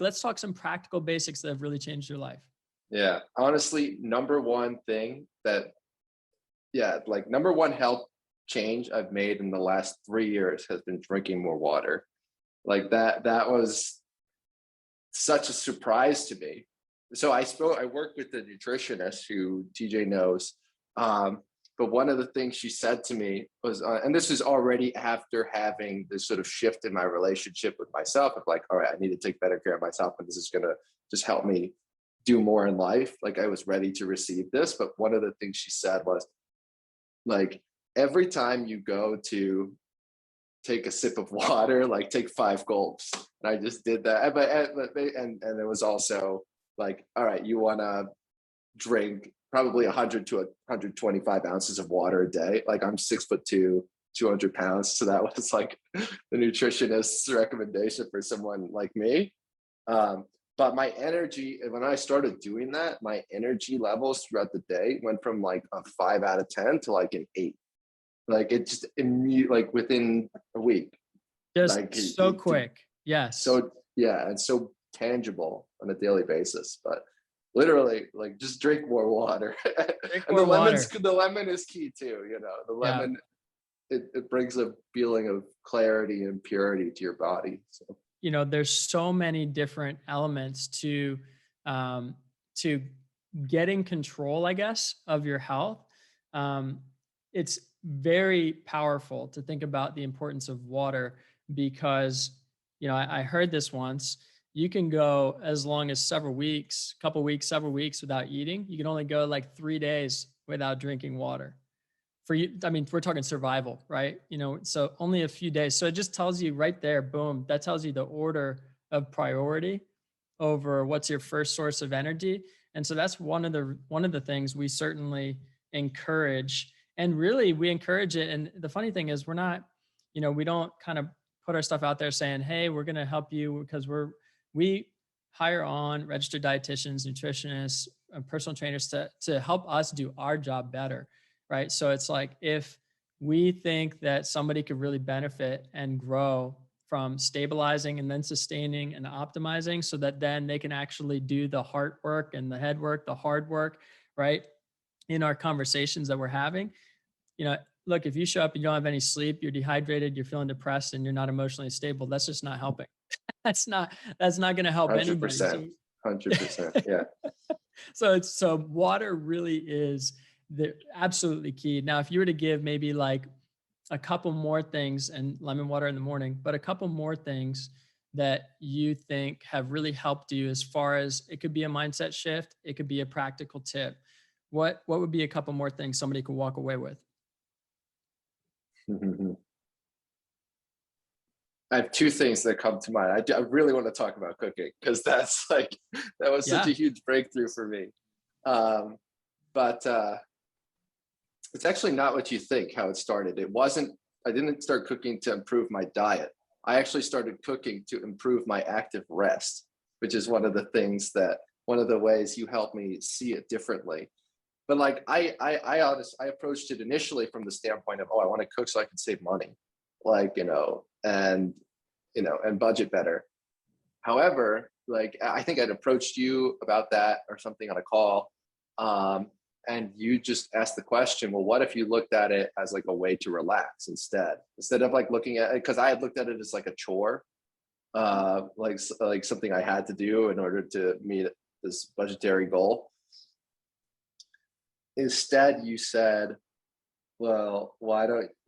let's talk some practical basics that have really changed your life. Yeah. Honestly, number one thing that, yeah, like number one health change I've made in the last 3 years has been drinking more water. Like that was such a surprise to me. So I worked with a nutritionist who TJ knows. Um, but one of the things she said to me was, and this is already after having this sort of shift in my relationship with myself of like, all right, I need to take better care of myself, and this is going to just help me do more in life. Like I was ready to receive this. But one of the things she said was like, every time you go to take a sip of water, like take 5 gulps. And I just did that. And it was also like, all right, you want to drink probably 100 to 125 ounces of water a day. Like I'm 6'2", 200 pounds. So that was like the nutritionist's recommendation for someone like me. But my energy, when I started doing that, my energy levels throughout the day went from like a 5 out of 10 to like an 8. Like it just immediately, like within a week, Just like so quick. Yes. so yeah, and so tangible on a daily basis. But literally, like just drink more water, Drink and more water. the lemon is key too. You know, the Yeah. lemon, it brings a feeling of clarity and purity to your body. So There's so many different elements um, to getting control, I guess, of your health. Um, it's very powerful to think about the importance of water because, I heard this once. You can go as long as several weeks, couple weeks, several weeks without eating. You can only go like 3 days without drinking water. For you, I mean, we're talking survival, right? So only a few days. So it just tells you right there, boom, that tells you the order of priority over what's your first source of energy. And so that's one of the things we certainly encourage. And really we encourage it. And the funny thing is we're not, we don't kind of put our stuff out there saying, hey, we're going to help you because we hire on registered dietitians, nutritionists, personal trainers to help us do our job better, right? So it's like if we think that somebody could really benefit and grow from stabilizing and then sustaining and optimizing so that then they can actually do the heart work and the head work, the hard work, right? In our conversations that we're having, look, if you show up and you don't have any sleep, you're dehydrated, you're feeling depressed, and you're not emotionally stable, that's just not helping. That's not going to help anybody. 100%, 100%, yeah. So water really is the absolutely key. Now, if you were to give maybe like a couple more things, and lemon water in the morning, but a couple more things that you think have really helped you as far as it could be a mindset shift, it could be a practical tip. What would be a couple more things somebody could walk away with? I have two things that come to mind. I really want to talk about cooking because that's like that was such Yeah. a huge breakthrough for me. Um, but it's actually not what you think. How it started. It wasn't. I didn't start cooking to improve my diet. I actually started cooking to improve my active rest, which is one of the ways you helped me see it differently. But like I approached it initially from the standpoint of, oh, I want to cook so I can save money, like and budget better. However, like I think I'd approached you about that or something on a call, and you just asked the question, well, what if you looked at it as like a way to relax instead of like looking at it, because I had looked at it as like a chore, like something I had to do in order to meet this budgetary goal. Instead, you said, well,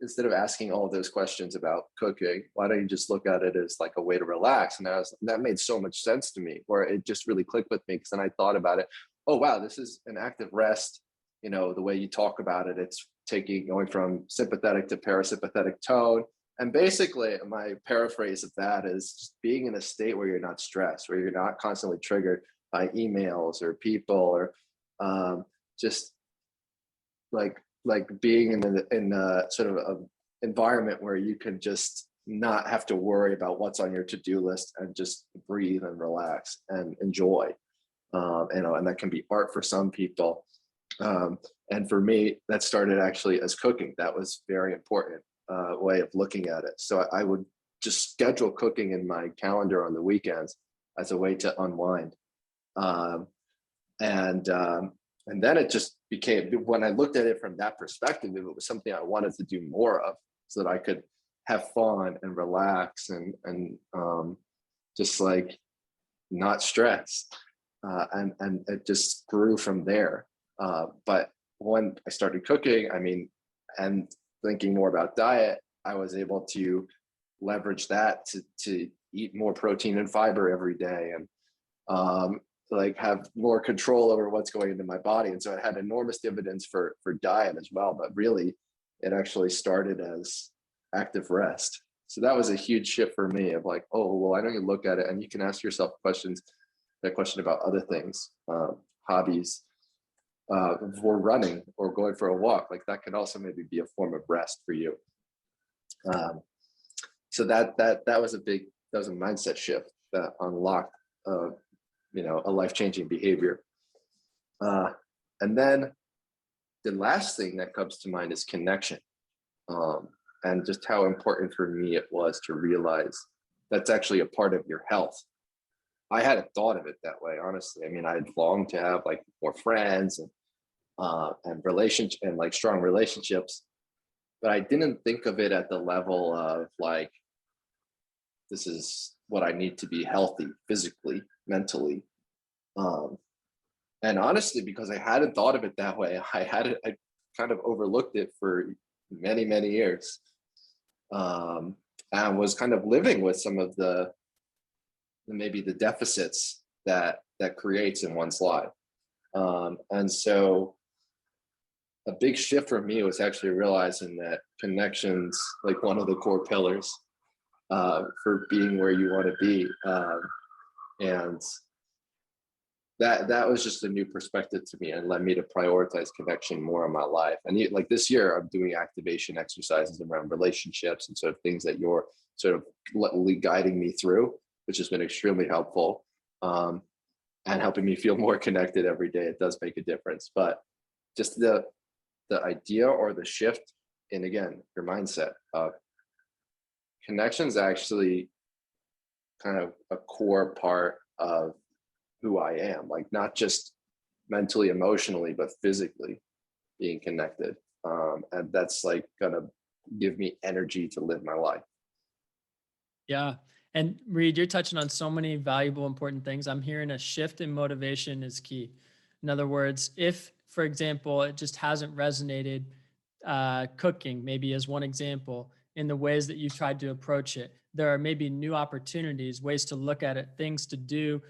instead of asking all of those questions about cooking, why don't you just look at it as like a way to relax? And that made so much sense to me, where it just really clicked with me, because then I thought about it. Oh, wow, this is an active rest. The way you talk about it, it's going from sympathetic to parasympathetic tone. And basically, my paraphrase of that is just being in a state where you're not stressed, where you're not constantly triggered by emails or people, or just like being in a sort of a environment where you can just not have to worry about what's on your to-do list and just breathe and relax and enjoy. And that can be art for some people. And for me, that started actually as cooking. That was very important way of looking at it. So I would just schedule cooking in my calendar on the weekends. as a way to unwind. Um, and then it just became, when I looked at it from that perspective, it was something I wanted to do more of, so that I could have fun and relax and just like not stress. And it just grew from there. But when I started cooking, I mean, and thinking more about diet, I was able to leverage that to eat more protein and fiber every day, and like have more control over what's going into my body. And so it had enormous dividends for diet as well. But really, it actually started as active rest. So that was a huge shift for me of like, oh, well, why don't you look at it and you can ask yourself questions, that question about other things, hobbies, for running or going for a walk. Like that could also maybe be a form of rest for you. So that was a mindset shift that unlocked, a life-changing behavior. And then the last thing that comes to mind is connection, and just how important for me it was to realize that's actually a part of your health. I hadn't thought of it that way, honestly. I mean, I'd longed to have like more friends and relationship and like strong relationships, but I didn't think of it at the level of like, this is what I need to be healthy physically, mentally. And honestly, because I hadn't thought of it that way, I kind of overlooked it for many, many years. And was kind of living with some of maybe the deficits that creates in one's life. And so a big shift for me was actually realizing that connections, like one of the core pillars for being where you want to be. And that was just a new perspective to me and led me to prioritize connection more in my life. And like this year, I'm doing activation exercises around relationships and sort of things that you're sort of guiding me through, which has been extremely helpful, and helping me feel more connected every day. It does make a difference. But just the idea or the shift in, again, your mindset of connections actually kind of a core part of who I am, like not just mentally, emotionally, but physically being connected. And that's like gonna give me energy to live my life. Yeah. And Reed, you're touching on so many valuable, important things. I'm hearing a shift in motivation is key. In other words, if, for example, it just hasn't resonated, cooking, maybe as one example, in the ways that you've tried to approach it, there are maybe new opportunities, ways to look at it, things to do,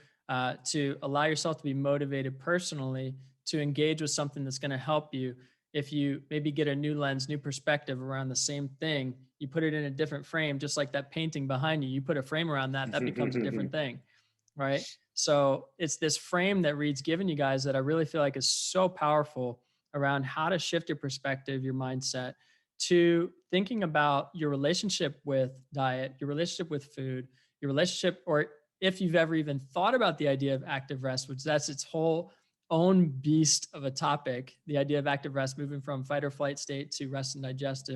to allow yourself to be motivated personally to engage with something that's going to help you. If you maybe get a new lens, new perspective around the same thing, you put it in a different frame, just like that painting behind you, you put a frame around that, that becomes a different thing, right? So it's this frame that Reed's given you guys that I really feel like is so powerful around how to shift your perspective, your mindset, to thinking about your relationship with diet, your relationship with food, your relationship, or if you've ever even thought about the idea of active rest, which that's its whole own beast of a topic, the idea of active rest, moving from fight or flight state to rest and digest,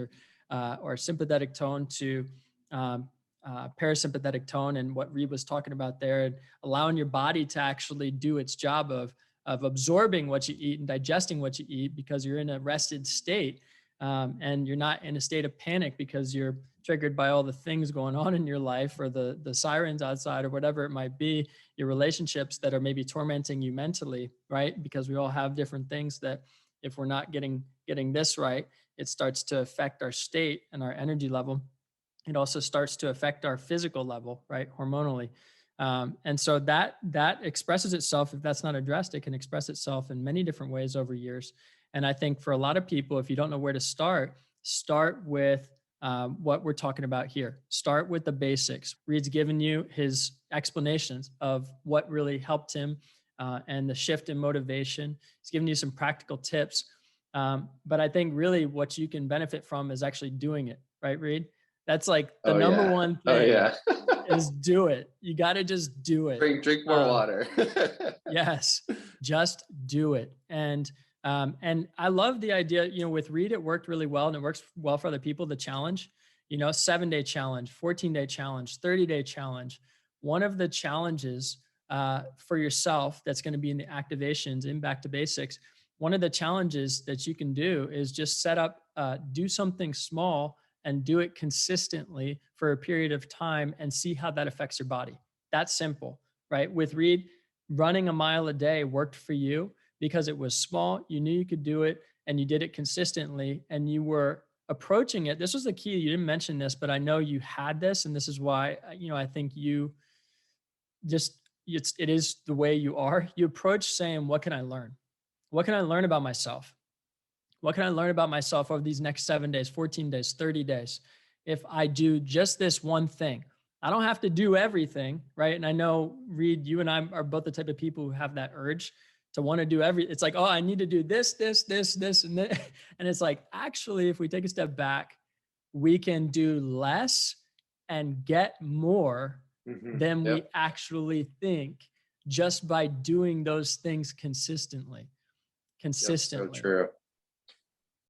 or sympathetic tone to parasympathetic tone, and what Reed was talking about there, and allowing your body to actually do its job of absorbing what you eat and digesting what you eat because you're in a rested state, and you're not in a state of panic because you're triggered by all the things going on in your life, or the sirens outside, or whatever it might be, your relationships that are maybe tormenting you mentally, right? Because we all have different things that if we're not getting this right, it starts to affect our state and our energy level. It also starts to affect our physical level, right? Hormonally. And so that expresses itself. If that's not addressed, it can express itself in many different ways over years. And I think for a lot of people, if you don't know where to start with what we're talking about here. Start with the basics. Reed's given you his explanations of what really helped him, and the shift in motivation. He's given you some practical tips. But I think really what you can benefit from is actually doing it, right, Reed? That's like the number one Oh thing yeah. is do it. You got to just do it. Drink more water. Yes, just do it. And I love the idea, with Reed, it worked really well, and it works well for other people. The challenge, 7-day challenge, 14-day challenge, 30-day challenge, one of the challenges for yourself that's going to be in the activations in Back to Basics, one of the challenges that you can do is just set up, do something small and do it consistently for a period of time and see how that affects your body. That's simple, right? With Reed, running a mile a day worked for you because it was small, you knew you could do it, and you did it consistently, and you were approaching it. This was the key. You didn't mention this, but I know you had this, and this is why, I think you just, it is the way you are. You approach saying, what can I learn? What can I learn about myself? What can I learn about myself over these next 7 days, 14 days, 30 days? If I do just this one thing, I don't have to do everything, right? And I know, Reed, you and I are both the type of people who have that urge to want to do it's like, oh, I need to do this, and this. And it's like, actually, if we take a step back, we can do less and get more than we Yep. actually think just by doing those things consistently. Yep. So Consistently. true.